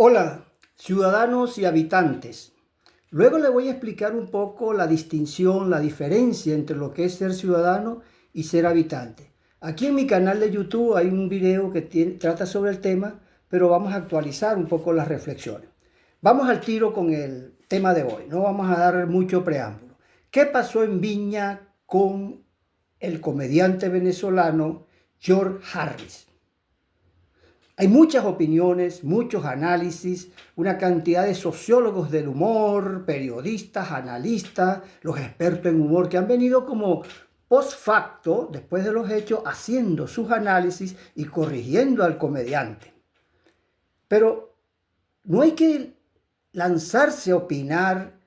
Hola, ciudadanos y habitantes. Luego les voy a explicar un poco la distinción, la diferencia entre lo que es ser ciudadano y ser habitante. Aquí en mi canal de YouTube hay un video que trata sobre el tema, pero vamos a actualizar un poco las reflexiones. Vamos al tiro con el tema de hoy, no vamos a dar mucho preámbulo. ¿Qué pasó en Viña con el comediante venezolano George Harris? Hay muchas opiniones, muchos análisis, una cantidad de sociólogos del humor, periodistas, analistas, los expertos en humor que han venido como post facto, después de los hechos, haciendo sus análisis y corrigiendo al comediante. Pero no hay que lanzarse a opinar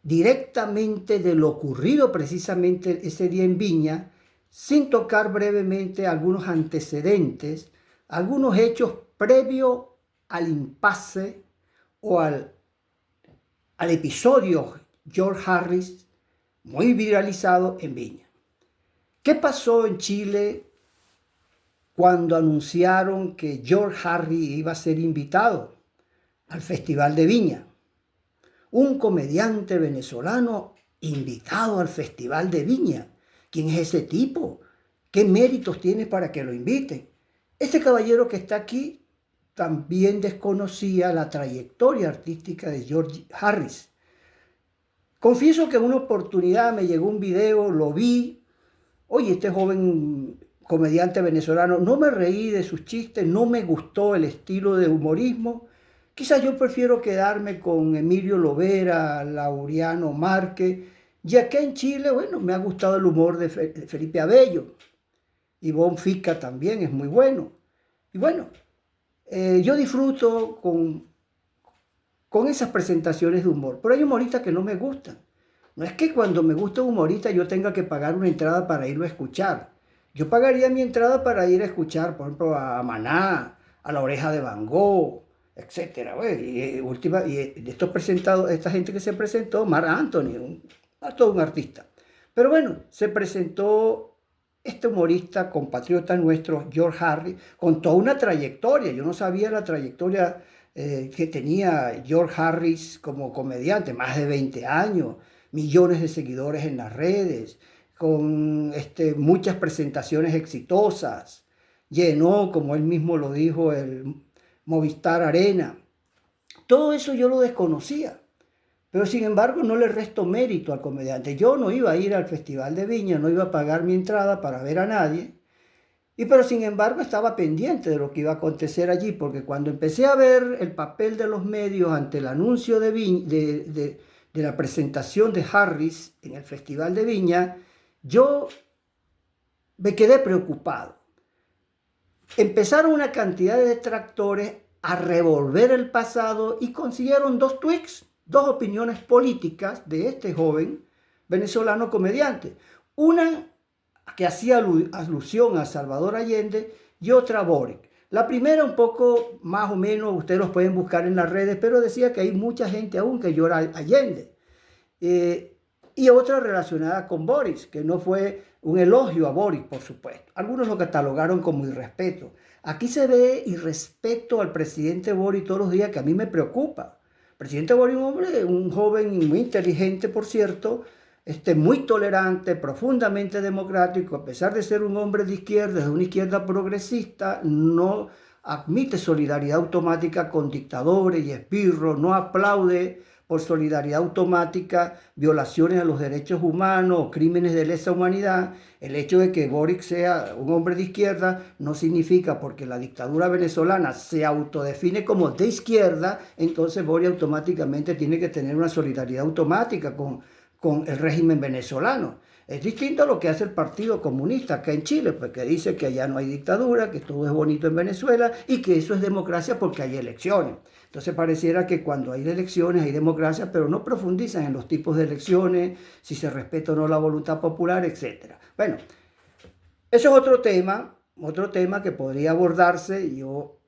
directamente de lo ocurrido precisamente ese día en Viña, sin tocar brevemente algunos antecedentes, algunos hechos previos al impasse o al episodio George Harris, muy viralizado en Viña. ¿Qué pasó en Chile cuando anunciaron que George Harris iba a ser invitado al Festival de Viña? Un comediante venezolano invitado al Festival de Viña. ¿Quién es ese tipo? ¿Qué méritos tiene para que lo inviten? Este caballero que está aquí también desconocía la trayectoria artística de George Harris. Confieso que en una oportunidad me llegó un video, lo vi. Oye, este joven comediante venezolano, no me reí de sus chistes, no me gustó el estilo de humorismo. Quizás yo prefiero quedarme con Emilio Lovera, Laureano Márquez. Y acá en Chile, bueno, me ha gustado el humor de Felipe Abello. Ivonne Fica también es muy bueno. Y bueno, yo disfruto con esas presentaciones de humor. Pero hay humoristas que no me gustan. No es que cuando me gusta un humorista yo tenga que pagar una entrada para irlo a escuchar. Yo pagaría mi entrada para ir a escuchar, por ejemplo, a Maná, a La Oreja de Van Gogh, etcétera. Y de estos presentados, esta gente que se presentó, Marc Anthony, todo un artista. Pero bueno, se presentó este humorista, compatriota nuestro, George Harris, con toda una trayectoria. Yo no sabía la trayectoria que tenía George Harris como comediante, más de 20 años, millones de seguidores en las redes, con muchas presentaciones exitosas. Llenó, como él mismo lo dijo, el Movistar Arena. Todo eso yo lo desconocía. Pero sin embargo no le resto mérito al comediante. Yo no iba a ir al Festival de Viña, no iba a pagar mi entrada para ver a nadie. Pero sin embargo estaba pendiente de lo que iba a acontecer allí, porque cuando empecé a ver el papel de los medios ante el anuncio de la presentación de Harris en el Festival de Viña, yo me quedé preocupado. Empezaron una cantidad de detractores a revolver el pasado y consiguieron dos tweets, dos opiniones políticas de este joven venezolano comediante. Una que hacía alusión a Salvador Allende y otra a Boric. La primera un poco más o menos, ustedes los pueden buscar en las redes, pero decía que hay mucha gente aún que llora a Allende. Y otra relacionada con Boris, que no fue un elogio a Boris, por supuesto. Algunos lo catalogaron como irrespeto. Aquí se ve irrespeto al presidente Boris todos los días, que a mí me preocupa. El presidente Boris, un joven muy inteligente, por cierto, muy tolerante, profundamente democrático, a pesar de ser un hombre de izquierda, de una izquierda progresista, no admite solidaridad automática con dictadores y esbirros, no aplaude por solidaridad automática violaciones a los derechos humanos o crímenes de lesa humanidad. El hecho de que Boric sea un hombre de izquierda no significa, porque la dictadura venezolana se autodefine como de izquierda, entonces Boric automáticamente tiene que tener una solidaridad automática con el régimen venezolano. Es distinto a lo que hace el Partido Comunista acá en Chile, porque dice que allá no hay dictadura, que todo es bonito en Venezuela y que eso es democracia porque hay elecciones. Entonces pareciera que cuando hay elecciones hay democracia, pero no profundizan en los tipos de elecciones, si se respeta o no la voluntad popular, etc. Bueno, eso es otro tema que podría abordarse yo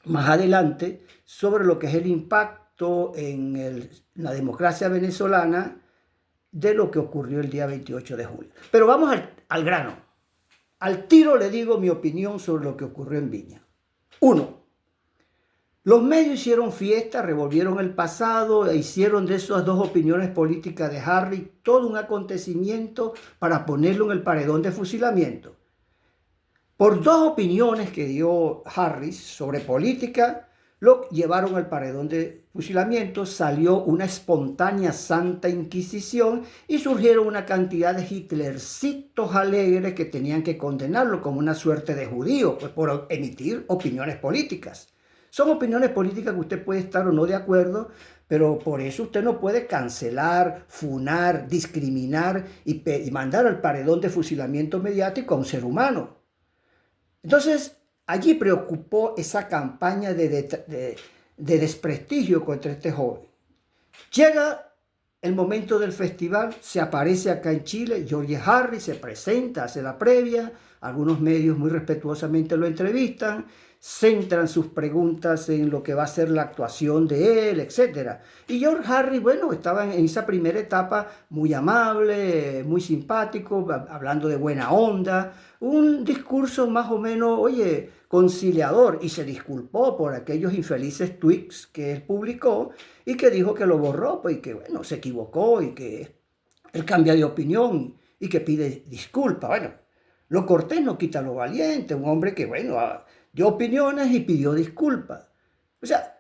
más adelante sobre lo que es el impacto en la democracia venezolana de lo que ocurrió el día 28 de julio. Pero vamos al grano. Al tiro le digo mi opinión sobre lo que ocurrió en Viña. Uno, Los medios hicieron fiesta, revolvieron el pasado e hicieron de esas dos opiniones políticas de Harry todo un acontecimiento para ponerlo en el paredón de fusilamiento. Por dos opiniones que dio Harris sobre política, lo llevaron al paredón de fusilamiento, salió una espontánea santa inquisición y surgieron una cantidad de hitlercitos alegres que tenían que condenarlo como una suerte de judío, pues por emitir opiniones políticas. Son opiniones políticas que usted puede estar o no de acuerdo, pero por eso usted no puede cancelar, funar, discriminar y mandar al paredón de fusilamiento mediático a un ser humano. Entonces, allí preocupó esa campaña de desprestigio contra este joven. Llega el momento del festival, se aparece acá en Chile, George Harris se presenta, hace la previa, algunos medios muy respetuosamente lo entrevistan, centran sus preguntas en lo que va a ser la actuación de él, etc. Y George Harris, bueno, estaba en esa primera etapa muy amable, muy simpático, hablando de buena onda, un discurso más o menos, oye, conciliador, y se disculpó por aquellos infelices tweets que él publicó y que dijo que lo borró, pues, y que, bueno, se equivocó y que él cambia de opinión y que pide disculpas. Bueno, lo cortés no quita lo valiente, un hombre que, bueno, dio opiniones y pidió disculpas. O sea,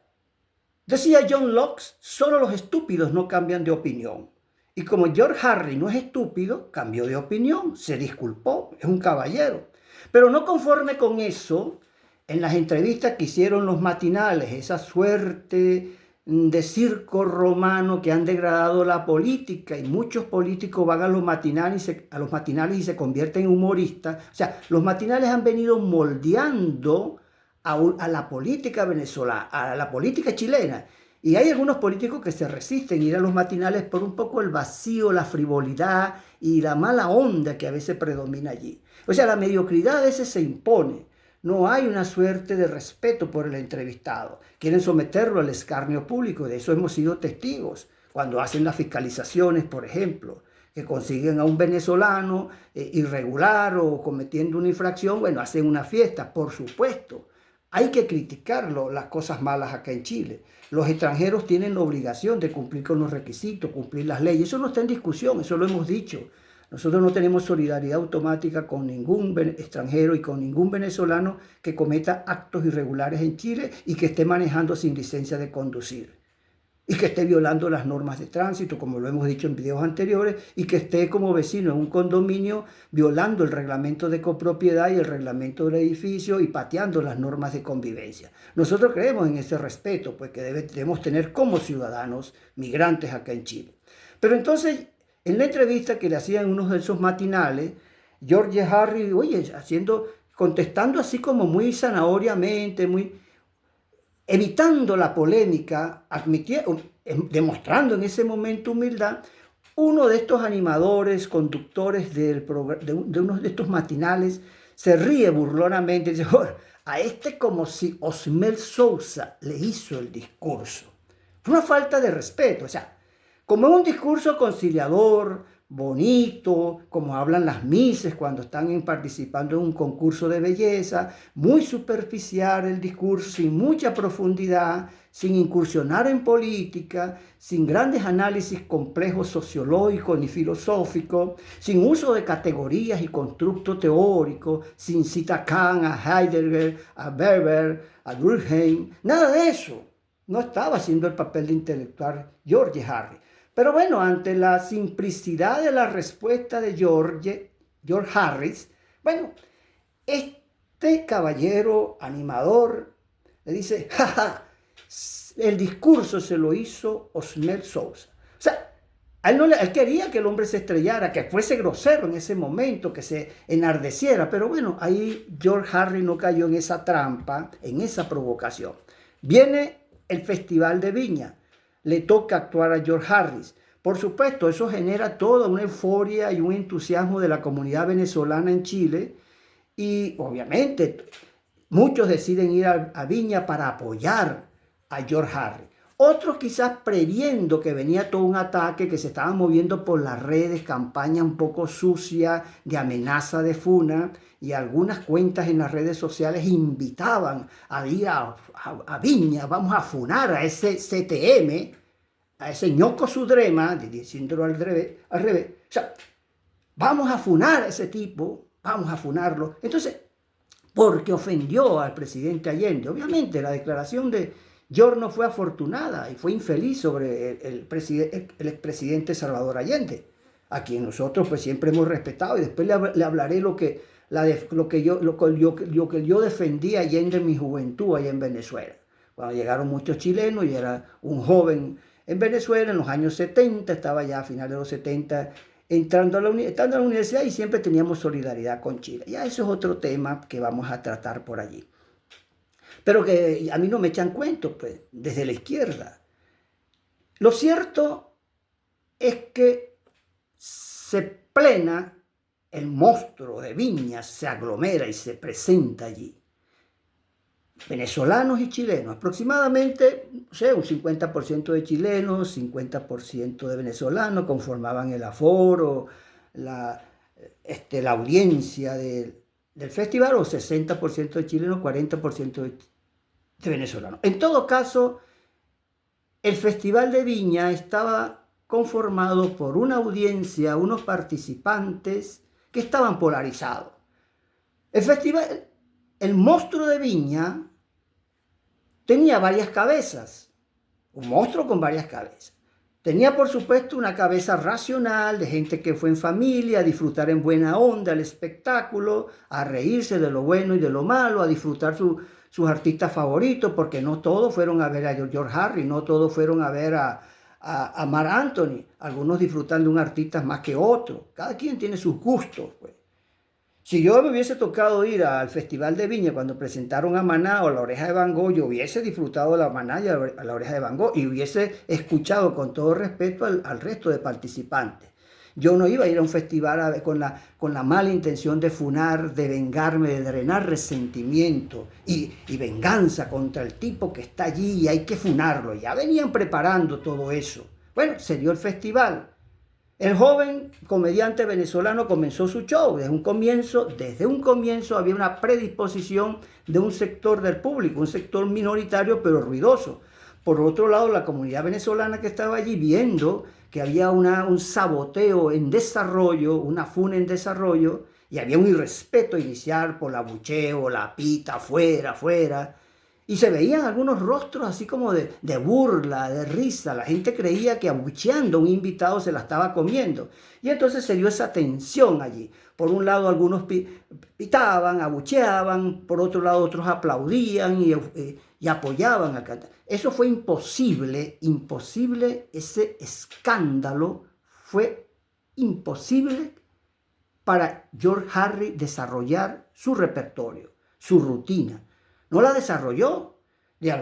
decía John Locke, solo los estúpidos no cambian de opinión. Y como George Harris no es estúpido, cambió de opinión, se disculpó, es un caballero. Pero no conforme con eso, en las entrevistas que hicieron los matinales, esa suerte de circo romano que han degradado la política, y muchos políticos van a los matinales y se convierten en humoristas. O sea, los matinales han venido moldeando a la política venezolana, a la política chilena. Y hay algunos políticos que se resisten a ir a los matinales por un poco el vacío, la frivolidad y la mala onda que a veces predomina allí. O sea, la mediocridad a veces se impone. No hay una suerte de respeto por el entrevistado. Quieren someterlo al escarnio público. De eso hemos sido testigos. Cuando hacen las fiscalizaciones, por ejemplo, que consiguen a un venezolano irregular o cometiendo una infracción, bueno, hacen una fiesta, por supuesto. Hay que criticarlo, las cosas malas acá en Chile. Los extranjeros tienen la obligación de cumplir con los requisitos, cumplir las leyes. Eso no está en discusión, eso lo hemos dicho. Nosotros no tenemos solidaridad automática con ningún extranjero y con ningún venezolano que cometa actos irregulares en Chile y que esté manejando sin licencia de conducir. Y que esté violando las normas de tránsito, como lo hemos dicho en videos anteriores, y que esté como vecino en un condominio violando el reglamento de copropiedad y el reglamento del edificio y pateando las normas de convivencia. Nosotros creemos en ese respeto, pues que debemos tener como ciudadanos migrantes acá en Chile. Pero entonces, en la entrevista que le hacían unos de esos matinales, George Harris, oye, contestando así como muy zanahoriamente, evitando la polémica, demostrando en ese momento humildad, uno de estos animadores, conductores de uno de estos matinales, se ríe burlonamente y dice, a este como si Osmel Sousa le hizo el discurso. Fue una falta de respeto, o sea, como un discurso conciliador, bonito, como hablan las mises cuando están participando en un concurso de belleza, muy superficial el discurso, sin mucha profundidad, sin incursionar en política, sin grandes análisis complejos sociológicos ni filosóficos, sin uso de categorías y constructos teóricos, sin cita a Kant, a Heidegger, a Weber, a Durkheim, nada de eso. No estaba haciendo el papel de intelectual George Harris. Pero bueno, ante la simplicidad de la respuesta de George Harris, bueno, este caballero animador le dice, jaja, el discurso se lo hizo Osmel Sousa. O sea, él quería que el hombre se estrellara, que fuese grosero en ese momento, que se enardeciera, pero bueno, ahí George Harris no cayó en esa trampa, en esa provocación. Viene el Festival de Viña. Le toca actuar a George Harris. Por supuesto, eso genera toda una euforia y un entusiasmo de la comunidad venezolana en Chile y obviamente muchos deciden ir a Viña para apoyar a George Harris. Otros quizás previendo que venía todo un ataque, que se estaban moviendo por las redes, campaña un poco sucia de amenaza de funa, y algunas cuentas en las redes sociales invitaban a ir a Viña, vamos a funar a ese CTM, a ese ñoco Sudrema, diciéndolo al revés, o sea, vamos a funar a ese tipo, vamos a funarlo. Entonces, porque ofendió al presidente Allende. Obviamente la declaración de Giorno fue afortunada y fue infeliz sobre el expresidente Salvador Allende, a quien nosotros pues siempre hemos respetado, y después le hablaré lo que yo defendí a Allende en mi juventud allá en Venezuela. Cuando llegaron muchos chilenos, yo era un joven en Venezuela en los años 70, estaba ya a finales de los 70, estando a la universidad, y siempre teníamos solidaridad con Chile. Ya eso es otro tema que vamos a tratar por allí. Pero que a mí no me echan cuentos, pues, desde la izquierda. Lo cierto es que se plena, el monstruo de Viña se aglomera y se presenta allí. Venezolanos y chilenos, aproximadamente, no sé, un 50% de chilenos, 50% de venezolanos conformaban el aforo, la audiencia del festival, o 60% de chilenos, 40% de venezolanos. En todo caso, el Festival de Viña estaba conformado por una audiencia, unos participantes que estaban polarizados. El monstruo de Viña tenía varias cabezas, un monstruo con varias cabezas. Tenía, por supuesto, una cabeza racional de gente que fue en familia a disfrutar en buena onda el espectáculo, a reírse de lo bueno y de lo malo, a disfrutar sus artistas favoritos, porque no todos fueron a ver a George Harrison, no todos fueron a ver a Marc Anthony. Algunos disfrutan de un artista más que otro. Cada quien tiene sus gustos, pues. Si yo me hubiese tocado ir al Festival de Viña cuando presentaron a Maná o a La Oreja de Van Gogh, yo hubiese disfrutado de la Maná y a La Oreja de Van Gogh, y hubiese escuchado con todo respeto al resto de participantes. Yo no iba a ir a un festival con la mala intención de funar, de vengarme, de drenar resentimiento y venganza contra el tipo que está allí y hay que funarlo. Ya venían preparando todo eso. Bueno, se dio el festival. El joven comediante venezolano comenzó su show. Desde un comienzo había una predisposición de un sector del público, un sector minoritario pero ruidoso. Por otro lado, la comunidad venezolana que estaba allí, viendo que había un saboteo en desarrollo, una funa en desarrollo, y había un irrespeto inicial por el abucheo, la pita, fuera. Y se veían algunos rostros así como de burla, de risa. La gente creía que abucheando a un invitado se la estaba comiendo. Y entonces se dio esa tensión allí. Por un lado algunos pitaban, abucheaban, por otro lado otros aplaudían y apoyaban al cantante. Eso fue imposible, ese escándalo fue imposible para George Harrison desarrollar su repertorio, su rutina. No la desarrolló.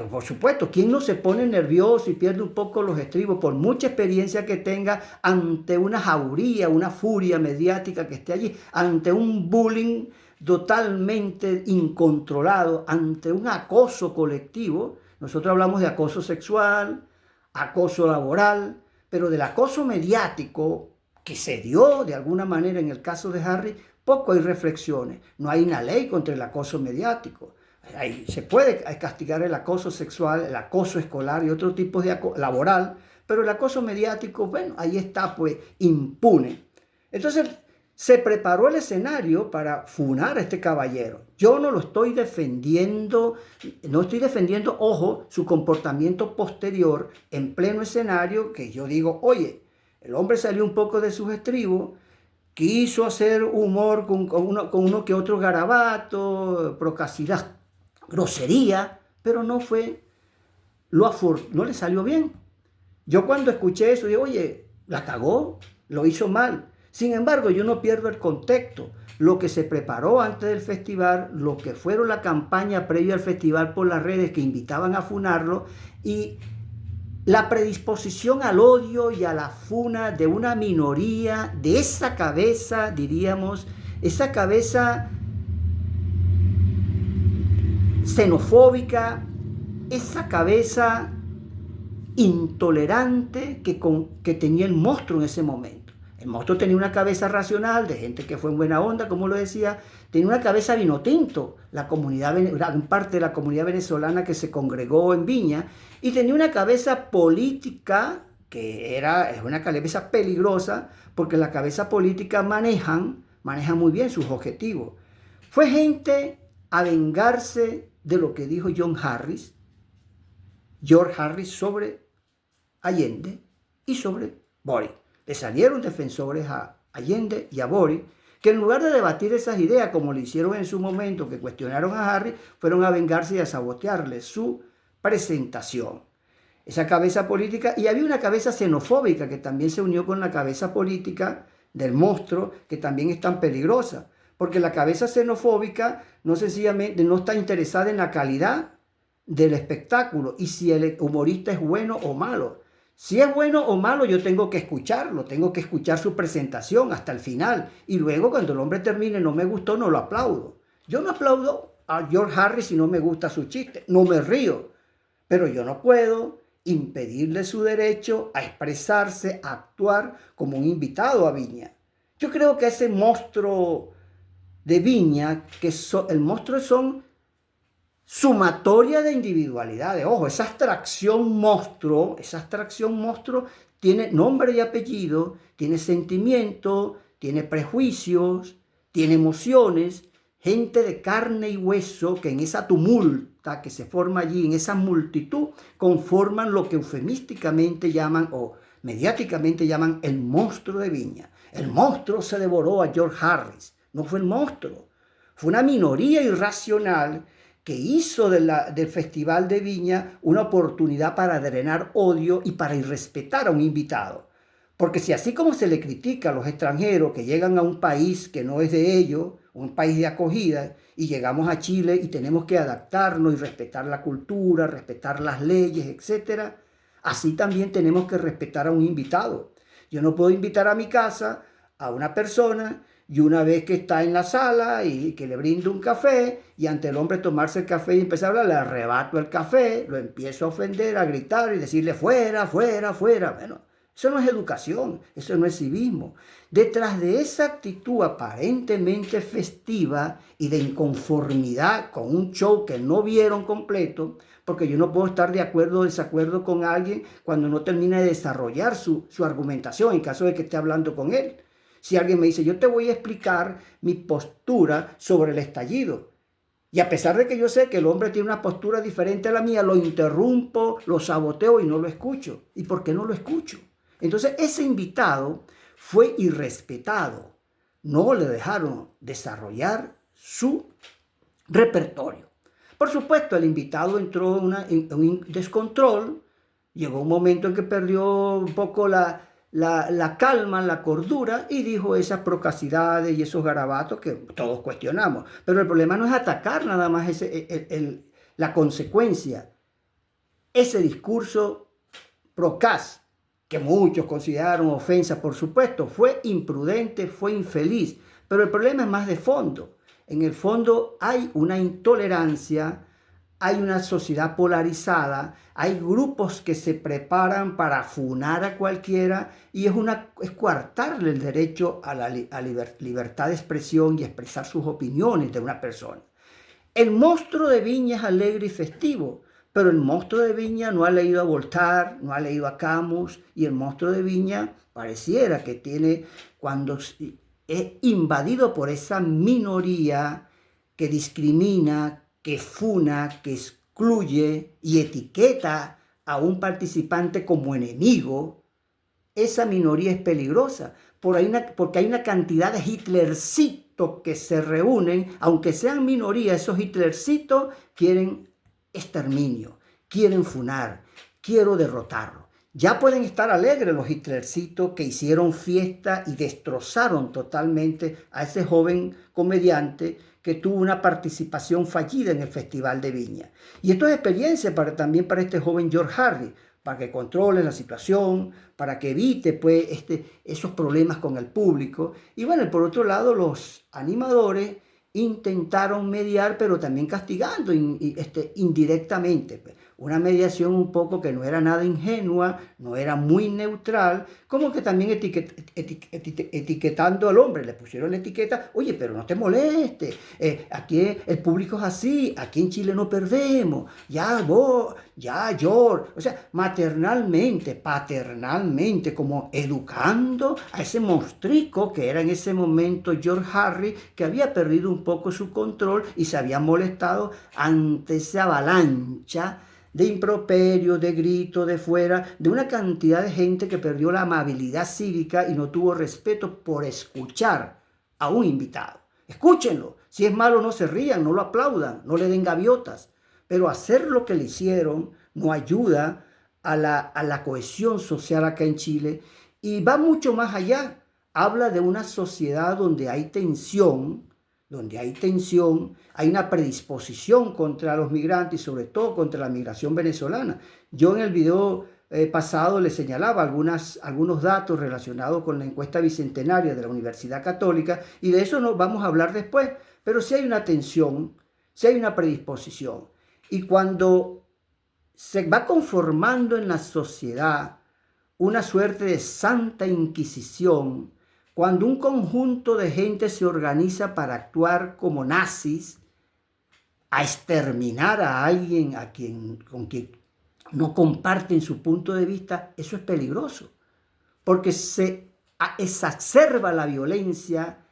Por supuesto, ¿quién no se pone nervioso y pierde un poco los estribos por mucha experiencia que tenga ante una jauría, una furia mediática que esté allí, ante un bullying totalmente incontrolado, ante un acoso colectivo? Nosotros hablamos de acoso sexual, acoso laboral, pero del acoso mediático que se dio de alguna manera en el caso de Harry, poco hay reflexiones. No hay una ley contra el acoso mediático. Se puede castigar el acoso sexual, el acoso escolar y otro tipo de acoso laboral, pero el acoso mediático, bueno, ahí está pues impune. Entonces se preparó el escenario para funar a este caballero. Yo no lo estoy defendiendo, ojo, su comportamiento posterior en pleno escenario, que yo digo, oye, el hombre salió un poco de sus estribos, quiso hacer humor con uno que otro garabato, procacidad, grosería, pero no le salió bien. Yo cuando escuché eso, digo, oye, la cagó, lo hizo mal. Sin embargo, yo no pierdo el contexto. Lo que se preparó antes del festival, lo que fueron la campaña previa al festival por las redes que invitaban a funarlo, y la predisposición al odio y a la funa de una minoría, de esa cabeza, diríamos, esa cabeza xenofóbica, esa cabeza intolerante que tenía el monstruo en ese momento. El monstruo tenía una cabeza racional, de gente que fue en buena onda, como lo decía, tenía una cabeza vino tinto, gran parte de la comunidad venezolana que se congregó en Viña, y tenía una cabeza política que es una cabeza peligrosa, porque la cabeza política manejan muy bien sus objetivos. Fue gente a vengarse de lo que dijo George Harris sobre Allende y sobre Boric. Le salieron defensores a Allende y a Boric, que en lugar de debatir esas ideas, como lo hicieron en su momento, que cuestionaron a Harris, fueron a vengarse y a sabotearle su presentación. Esa cabeza política, y había una cabeza xenofóbica que también se unió con la cabeza política del monstruo, que también es tan peligrosa, porque la cabeza xenofóbica no sencillamente no está interesada en la calidad del espectáculo y si el humorista es bueno o malo. Si es bueno o malo, yo tengo que escucharlo, tengo que escuchar su presentación hasta el final. Y luego, cuando el hombre termine, no me gustó, no lo aplaudo. Yo no aplaudo a George Harris si no me gusta su chiste, no me río. Pero yo no puedo impedirle su derecho a expresarse, a actuar como un invitado a Viña. Yo creo que ese monstruo de Viña, el monstruo son sumatoria de individualidades. Ojo, esa abstracción monstruo tiene nombre y apellido, tiene sentimiento, tiene prejuicios, tiene emociones, gente de carne y hueso que en esa tumulta que se forma allí, en esa multitud, conforman lo que eufemísticamente llaman o mediáticamente llaman el monstruo de Viña. El monstruo se devoró a George Harris, no fue el monstruo, fue una minoría irracional que hizo del Festival de Viña una oportunidad para drenar odio y para irrespetar a un invitado. Porque si así como se le critica a los extranjeros que llegan a un país que no es de ellos, un país de acogida, y llegamos a Chile y tenemos que adaptarnos y respetar la cultura, respetar las leyes, etc., así también tenemos que respetar a un invitado. Yo no puedo invitar a mi casa a una persona y una vez que está en la sala y que le brindo un café y ante el hombre tomarse el café y empezar a hablar, le arrebato el café, lo empiezo a ofender, a gritar y decirle fuera, fuera, fuera. Bueno, eso no es educación, eso no es civismo. Detrás de esa actitud aparentemente festiva y de inconformidad con un show que no vieron completo, porque yo no puedo estar de acuerdo o desacuerdo con alguien cuando no termina de desarrollar su argumentación en caso de que esté hablando con él. Si alguien me dice, yo te voy a explicar mi postura sobre el estallido, y a pesar de que yo sé que el hombre tiene una postura diferente a la mía, lo interrumpo, lo saboteo y no lo escucho. ¿Y por qué no lo escucho? Entonces ese invitado fue irrespetado. No le dejaron desarrollar su repertorio. Por supuesto, el invitado entró en un descontrol. Llegó un momento en que perdió un poco la calma, la cordura y dijo esas procacidades y esos garabatos que todos cuestionamos. Pero el problema no es atacar nada más la consecuencia. Ese discurso procaz, que muchos consideraron ofensa, por supuesto, fue imprudente, fue infeliz. Pero el problema es más de fondo. En el fondo hay una intolerancia, hay una sociedad polarizada, hay grupos que se preparan para funar a cualquiera y es coartarle el derecho a la libertad de expresión y expresar sus opiniones de una persona. El monstruo de Viña es alegre y festivo, pero el monstruo de Viña no ha leído a Voltaire, no ha leído a Camus, y el monstruo de Viña pareciera que cuando es invadido por esa minoría que discrimina, que funa, que excluye y etiqueta a un participante como enemigo, esa minoría es peligrosa, porque hay una cantidad de Hitlercitos que se reúnen, aunque sean minoría, esos Hitlercitos quieren exterminio, quieren funar, quiero derrotarlo. Ya pueden estar alegres los Hitlercitos que hicieron fiesta y destrozaron totalmente a ese joven comediante que tuvo una participación fallida en el Festival de Viña. Y esto es experiencia también para este joven George Harris, para que controle la situación, para que evite pues, esos problemas con el público. Y bueno, por otro lado, los animadores intentaron mediar, pero también castigando indirectamente. una mediación un poco que no era nada ingenua, no era muy neutral, como que también etiquetando al hombre, le pusieron la etiqueta, oye, pero no te moleste, aquí el público es así, aquí en Chile no perdemos, ya vos, ya George, o sea, maternalmente, paternalmente, como educando a ese monstruico que era en ese momento George Harry, que había perdido un poco su control y se había molestado ante esa avalancha de improperio, de grito, de fuera, de una cantidad de gente que perdió la amabilidad cívica y no tuvo respeto por escuchar a un invitado. Escúchenlo, si es malo no se rían, no lo aplaudan, no le den gaviotas, pero hacer lo que le hicieron no ayuda a la cohesión social acá en Chile y va mucho más allá. Habla de una sociedad hay una predisposición contra los migrantes y sobre todo contra la migración venezolana. Yo en el video pasado le señalaba algunos datos relacionados con la encuesta bicentenaria de la Universidad Católica y de eso nos vamos a hablar después, pero sí hay una tensión, sí hay una predisposición. Y cuando se va conformando en la sociedad una suerte de santa inquisición, cuando un conjunto de gente se organiza para actuar como nazis, a exterminar a alguien con quien no comparten su punto de vista, eso es peligroso, porque se exacerba la violencia,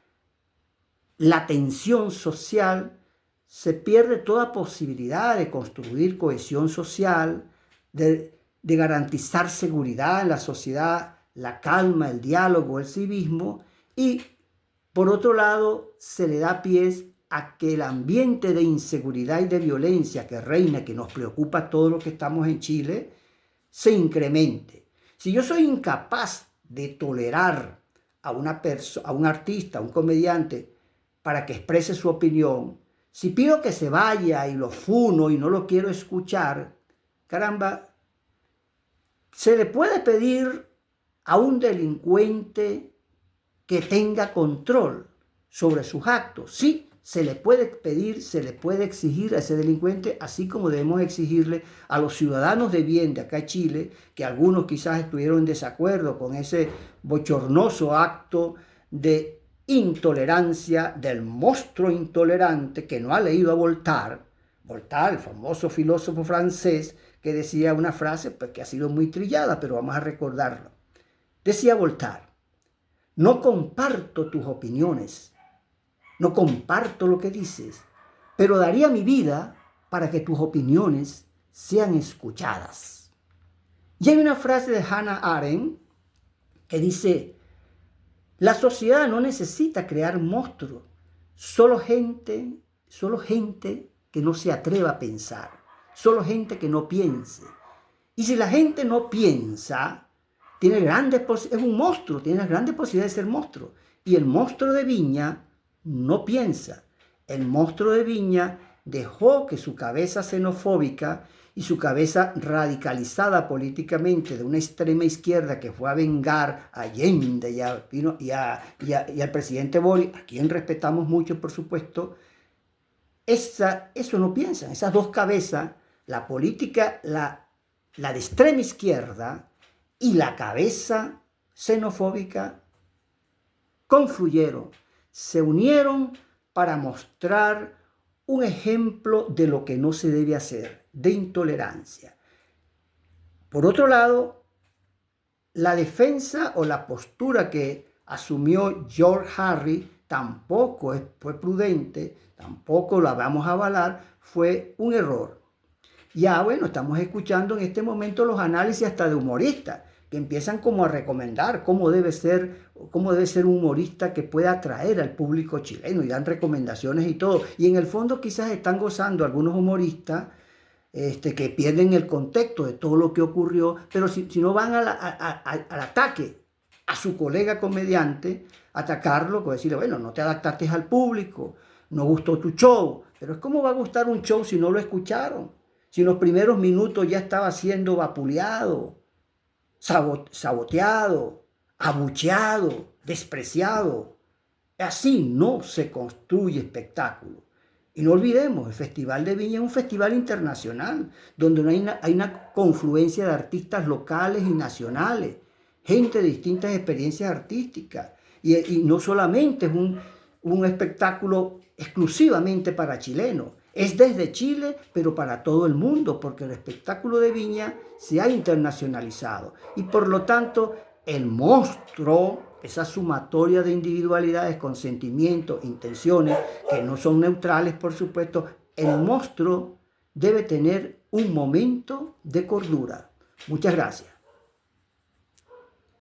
la tensión social, se pierde toda posibilidad de construir cohesión social, de garantizar seguridad en la sociedad, la calma, el diálogo, el civismo, y por otro lado se le da pie a que el ambiente de inseguridad y de violencia que reina, que nos preocupa a todos los que estamos en Chile, se incremente. Si yo soy incapaz de tolerar a un artista, a un comediante, para que exprese su opinión, si pido que se vaya y lo funo y no lo quiero escuchar, caramba, se le puede pedir a un delincuente que tenga control sobre sus actos. Sí, se le puede pedir, se le puede exigir a ese delincuente, así como debemos exigirle a los ciudadanos de bien de acá en Chile, que algunos quizás estuvieron en desacuerdo con ese bochornoso acto de intolerancia del monstruo intolerante que no ha leído a Voltaire. Voltaire, el famoso filósofo francés, que decía una frase pues, que ha sido muy trillada, pero vamos a recordarlo. Decía Voltaire: no comparto tus opiniones, no comparto lo que dices, pero daría mi vida para que tus opiniones sean escuchadas. Y hay una frase de Hannah Arendt que dice: la sociedad no necesita crear monstruos, solo gente que no se atreva a pensar, solo gente que no piense. Y si la gente no piensa, es un monstruo, tiene grandes posibilidades de ser monstruo. Y el monstruo de Viña no piensa. El monstruo de Viña dejó que su cabeza xenofóbica y su cabeza radicalizada políticamente de una extrema izquierda que fue a vengar a Allende y al presidente Boric, a quien respetamos mucho, por supuesto, eso no piensan. Esas dos cabezas, la política, la de extrema izquierda y la cabeza xenofóbica, confluyeron, se unieron para mostrar un ejemplo de lo que no se debe hacer, de intolerancia. Por otro lado, la defensa o la postura que asumió George Harry tampoco fue prudente, tampoco la vamos a avalar, fue un error. Ya, bueno, estamos escuchando en este momento los análisis hasta de humoristas, que empiezan como a recomendar cómo debe ser un humorista que pueda atraer al público chileno y dan recomendaciones y todo. Y en el fondo quizás están gozando algunos humoristas que pierden el contexto de todo lo que ocurrió, pero si no van al ataque a su colega comediante, atacarlo, pues decirle, bueno, no te adaptaste al público, no gustó tu show, pero ¿cómo va a gustar un show si no lo escucharon? Si en los primeros minutos ya estaba siendo vapuleado, saboteado, abucheado, despreciado. Así no se construye espectáculo. Y no olvidemos, el Festival de Viña es un festival internacional, donde hay una confluencia de artistas locales y nacionales, gente de distintas experiencias artísticas. Y no solamente es un espectáculo exclusivamente para chilenos, es desde Chile, pero para todo el mundo, porque el espectáculo de Viña se ha internacionalizado. Y por lo tanto, el monstruo, esa sumatoria de individualidades con sentimientos, intenciones, que no son neutrales, por supuesto, el monstruo debe tener un momento de cordura. Muchas gracias.